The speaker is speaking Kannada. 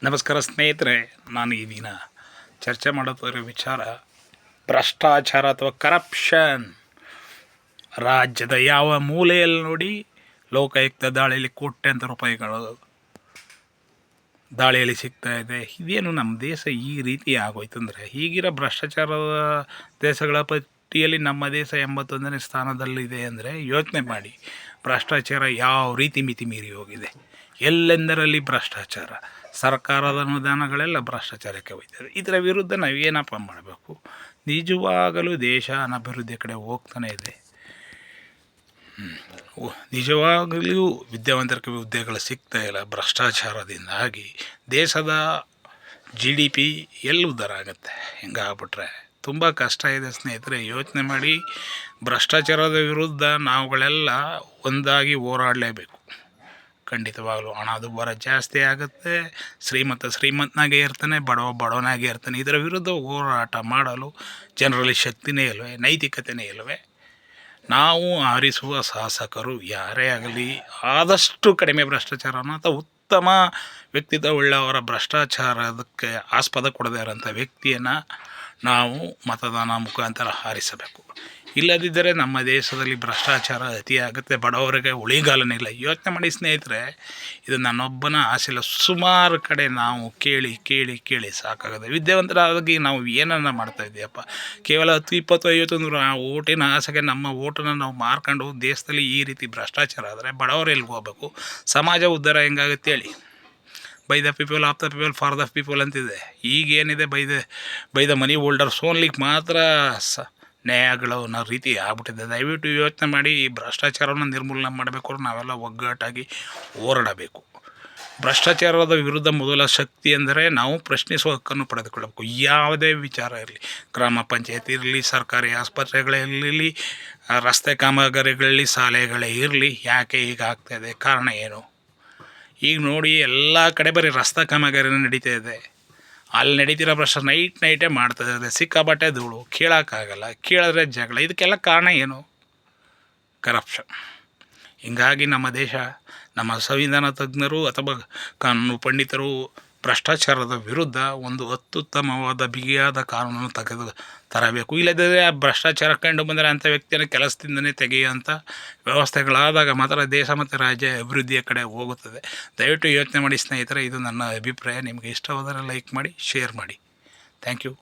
ನಮಸ್ಕಾರ ಸ್ನೇಹಿತರೆ, ನಾನು ಈ ದಿನ ಚರ್ಚೆ ಮಾಡುತ್ತಿರೋ ವಿಚಾರ ಭ್ರಷ್ಟಾಚಾರ ಅಥವಾ ಕರಪ್ಷನ್. ರಾಜ್ಯದ ಯಾವ ಮೂಲೆಯಲ್ಲಿ ನೋಡಿ ಲೋಕಾಯುಕ್ತ ದಾಳಿಯಲ್ಲಿ ಕೋಟ್ಯಾಂತರ ರೂಪಾಯಿಗಳು ದಾಳಿಯಲ್ಲಿ ಸಿಗ್ತಾ ಇದೆ. ಇದೇನು ನಮ್ಮ ದೇಶ ಈ ರೀತಿ ಆಗೋಯ್ತಂದರೆ, ಈಗಿರೋ ಭ್ರಷ್ಟಾಚಾರದ ದೇಶಗಳ ಪಟ್ಟಿಯಲ್ಲಿ ನಮ್ಮ ದೇಶ 81ನೇ ಸ್ಥಾನದಲ್ಲಿದೆ ಅಂದರೆ ಯೋಚನೆ ಮಾಡಿ. ಭ್ರಷ್ಟಾಚಾರ ಯಾವ ರೀತಿ ಮಿತಿ ಮೀರಿ ಹೋಗಿದೆ. ಎಲ್ಲೆಂದರಲ್ಲಿ ಭ್ರಷ್ಟಾಚಾರ. ಸರ್ಕಾರದ ಅನುದಾನಗಳೆಲ್ಲ ಭ್ರಷ್ಟಾಚಾರಕ್ಕೆ ಹೋಗ್ತದೆ. ಇದರ ವಿರುದ್ಧ ನಾವು ಏನಪ್ಪ ಮಾಡಬೇಕು? ನಿಜವಾಗಲೂ ದೇಶ ಅಭಿವೃದ್ಧಿ ಕಡೆ ಹೋಗ್ತಾನೆ ಇದೆ. ನಿಜವಾಗಲೂ ವಿದ್ಯಾವಂತರಿಗೆ ಹುದ್ದೆಗಳು ಸಿಗ್ತಾ ಇಲ್ಲ. ಭ್ರಷ್ಟಾಚಾರದಿಂದಾಗಿ ದೇಶದ GDP ಎಲ್ಲಿ ಉದ್ಧಾರ ಆಗುತ್ತೆ? ಹಿಂಗಾಗ್ಬಿಟ್ರೆ ತುಂಬ ಕಷ್ಟ ಇದೆ ಸ್ನೇಹಿತರೆ. ಯೋಚನೆ ಮಾಡಿ. ಭ್ರಷ್ಟಾಚಾರದ ವಿರುದ್ಧ ನಾವುಗಳೆಲ್ಲ ಒಂದಾಗಿ ಹೋರಾಡಲೇಬೇಕು. ಖಂಡಿತವಾಗಲೂ ಹಣದುಬ್ಬರ ಜಾಸ್ತಿ ಆಗುತ್ತೆ. ಶ್ರೀಮಂತನಾಗೇ ಇರ್ತಾನೆ, ಬಡವನಾಗೇ ಇರ್ತಾನೆ. ಇದರ ವಿರುದ್ಧ ಹೋರಾಟ ಮಾಡಲು ಜನರಲ್ಲಿ ಶಕ್ತಿನೇ ಇಲ್ಲವೇ? ನೈತಿಕತೆಯೇ ಇಲ್ಲವೇ? ನಾವು ಆರಿಸುವ ಶಾಸಕರು ಯಾರೇ ಆಗಲಿ ಆದಷ್ಟು ಕಡಿಮೆ ಭ್ರಷ್ಟಾಚಾರನ ಅಥವಾ ಉತ್ತಮ ವ್ಯಕ್ತಿತ್ವ ಉಳ್ಳವರ ಭ್ರಷ್ಟಾಚಾರದಕ್ಕೆ ಆಸ್ಪದ ಕೊಡದೇ ಇರೋಂಥ ವ್ಯಕ್ತಿಯನ್ನು ನಾವು ಮತದಾನ ಮುಖಾಂತರ ಆರಿಸಬೇಕು. ಇಲ್ಲದಿದ್ದರೆ ನಮ್ಮ ದೇಶದಲ್ಲಿ ಭ್ರಷ್ಟಾಚಾರ ಅತಿಯಾಗುತ್ತೆ. ಬಡವರಿಗೆ ಉಳಿಗಾಲನೇ ಇಲ್ಲ. ಯೋಚನೆ ಮಾಡಿ ಸ್ನೇಹಿತರೆ, ಇದು ನನ್ನೊಬ್ಬನ ಆಸೆಲ್ಲ. ಸುಮಾರು ಕಡೆ ನಾವು ಕೇಳಿ ಕೇಳಿ ಕೇಳಿ ಸಾಕಾಗುತ್ತೆ. ವಿದ್ಯಾವಂತರಾಗಿ ನಾವು ಏನನ್ನ ಮಾಡ್ತಾಯಿದ್ದೀಯಪ್ಪ? ಕೇವಲ 10, 20, 50 ಓಟಿನ ಆಸೆಗೆ ನಮ್ಮ ಓಟನ್ನು ನಾವು ಮಾರ್ಕೊಂಡು ದೇಶದಲ್ಲಿ ಈ ರೀತಿ ಭ್ರಷ್ಟಾಚಾರ ಆದರೆ ಬಡವರು ಎಲ್ಲಿಗೆ ಹೋಗ್ಬೇಕು? ಸಮಾಜ ಉದ್ಧಾರ ಹೆಂಗಾಗುತ್ತೆ ಹೇಳಿ? By the people, of the people, for the people ಅಂತಿದೆ. ಈಗೇನಿದೆ ಬೈ ದ ಮನಿ ಹೋಲ್ಡರ್ಸ್ ಓನ್ಲಿಗೆ ಮಾತ್ರ ನ್ಯಾಯಗಳು ಅನ್ನೋ ರೀತಿ ಆಗ್ಬಿಟ್ಟಿದೆ. ದಯವಿಟ್ಟು ಯೋಚನೆ ಮಾಡಿ. ಈ ಭ್ರಷ್ಟಾಚಾರವನ್ನು ನಿರ್ಮೂಲನೆ ಮಾಡಬೇಕು. ನಾವೆಲ್ಲ ಒಗ್ಗಟ್ಟಾಗಿ ಹೋರಾಡಬೇಕು. ಭ್ರಷ್ಟಾಚಾರದ ವಿರುದ್ಧ ಮೊದಲ ಶಕ್ತಿ ಎಂದರೆ ನಾವು ಪ್ರಶ್ನಿಸುವ ಹಕ್ಕನ್ನು ಪಡೆದುಕೊಳ್ಳಬೇಕು. ಯಾವುದೇ ವಿಚಾರ ಇರಲಿ, ಗ್ರಾಮ ಪಂಚಾಯತ್ ಇರಲಿ, ಸರ್ಕಾರಿ ಆಸ್ಪತ್ರೆಗಳಿರಲಿ, ರಸ್ತೆ ಕಾಮಗಾರಿಗಳಲ್ಲಿ, ಶಾಲೆಗಳೇ ಇರಲಿ, ಯಾಕೆ ಈಗ ಆಗ್ತಾಯಿದೆ? ಕಾರಣ ಏನು? ಈಗ ನೋಡಿ, ಎಲ್ಲ ಕಡೆ ಬರೀ ರಸ್ತೆ ಕಾಮಗಾರಿನೇ ನಡೀತಾ ಇದೆ. ಅಲ್ಲಿ ನಡೀತಿರೋ ಭ್ರಷ್ಟ ನೈಟೇ ಮಾಡ್ತಾಯಿದ್ದಾರೆ. ಸಿಕ್ಕಾಬಟ್ಟೆ ಧೂಳು, ಕೇಳೋಕ್ಕಾಗಲ್ಲ, ಕೇಳಿದ್ರೆ ಜಗಳ. ಇದಕ್ಕೆಲ್ಲ ಕಾರಣ ಏನು? ಕರಪ್ಷನ್. ಹೀಗಾಗಿ ನಮ್ಮ ದೇಶ, ನಮ್ಮ ಸಂವಿಧಾನ ತಜ್ಞರು ಅಥವಾ ಕಾನೂನು ಪಂಡಿತರು ಭ್ರಷ್ಟಾಚಾರದ ವಿರುದ್ಧ ಒಂದು ಅತ್ಯುತ್ತಮವಾದ ಬಿಗಿಯಾದ ಕಾನೂನನ್ನು ತೆಗೆದು ತರಬೇಕು. ಇಲ್ಲದಿದ್ದರೆ ಆ ಭ್ರಷ್ಟಾಚಾರ ಕಂಡು ಬಂದರೆ ಅಂಥ ವ್ಯಕ್ತಿಯನ್ನು ಕೆಲಸದಿಂದನೇ ತೆಗೆಯುವಂಥ ವ್ಯವಸ್ಥೆಗಳಾದಾಗ ಮಾತ್ರ ದೇಶ ಮತ್ತು ರಾಜ್ಯ ಅಭಿವೃದ್ಧಿಯ ಕಡೆ ಹೋಗುತ್ತದೆ. ದಯವಿಟ್ಟು ಯೋಚನೆ ಮಾಡಿ ಸ್ನೇಹಿತರೆ. ಇದು ನನ್ನ ಅಭಿಪ್ರಾಯ. ನಿಮಗೆ ಇಷ್ಟವಾದರೆ ಲೈಕ್ ಮಾಡಿ, ಶೇರ್ ಮಾಡಿ. Thank you.